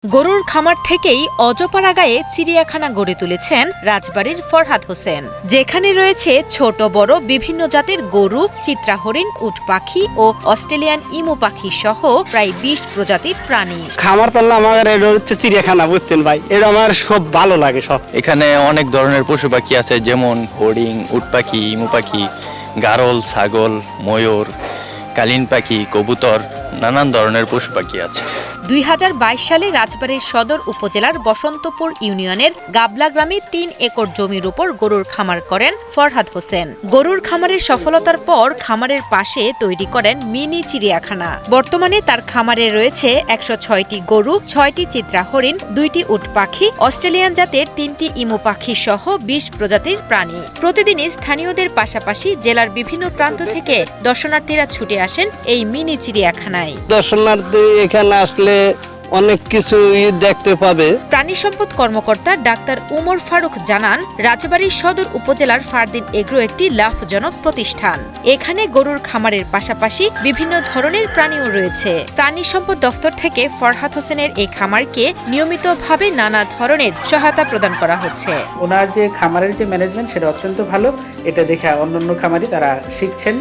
গরুর খামার থেকেই অজপাড়া গায়ে চিড়িয়াখানা গড়ে তুলেছেন রাজবাড়ীর ফরহাদ হোসেন, যেখানে রয়েছে ছোট বড় বিভিন্ন জাতের গরু, চিত্রা হরিণ, উট পাখি ও অস্ট্রেলিয়ান ইমু পাখি সহ প্রায় ২০ প্রজাতির প্রাণী। খামার পাল্লা আমার এটা হচ্ছে চিড়িয়াখানা, বুঝছেন ভাই, এটা আমার সব ভালো লাগে। সব এখানে অনেক ধরনের পশু পাখি আছে, যেমন হরিণ, উট পাখি, ইমু পাখি, গারল, ছাগল, ময়ূর, কালিন পাখি, কবুতর, নানান ধরনের পশু পাখি আছে। ২০২২ সালে রাজবাড়ীর সদর উপজেলার বসন্তপুর ইউনিয়নের গাবলা গ্রামে ৩ একর জমির উপর গরুর খামার করেন ফরহাদ হোসেন। গরুর খামারের সফলতার পর খামারের পাশে তৈরি করেন মিনি চিড়িয়াখানা। বর্তমানে তার খামারে রয়েছে ১০৬টি গরু, ৬টি চিত্রা হরিণ, ২টি উট পাখি, অস্ট্রেলিয়ান জাতের ৩টি ইমু পাখি সহ ২০ প্রজাতির প্রাণী। প্রতিদিনই স্থানীয়দের পাশাপাশি জেলার বিভিন্ন প্রান্ত থেকে দর্শনার্থীরা ছুটে আসেন এই মিনি চিড়িয়াখানায়। দর্শনার্থী এখানে আসলে অনেক কিছু দেখতে পাবে। প্রাণী সম্পদ কর্মকর্তা ডাক্তার উমর ফারুক জানান, রাজবাড়ী সদর উপজেলার ফারদিন এগ্রো একটি লাভজনক প্রতিষ্ঠান। এখানে গরুর খামারের পাশাপাশি বিভিন্ন ধরনের প্রাণীও রয়েছে। প্রাণী সম্পদ দফতর থেকে ফরহাদ হোসেনের এই খামারকে নিয়মিতভাবে নানা ধরনের সহায়তা প্রদান করা হচ্ছে। ওনার যে খামারের যে ম্যানেজমেন্ট সেটা অত্যন্ত ভালো, এটা দেখে অন্যান্য খামারি তারা শিখছেন।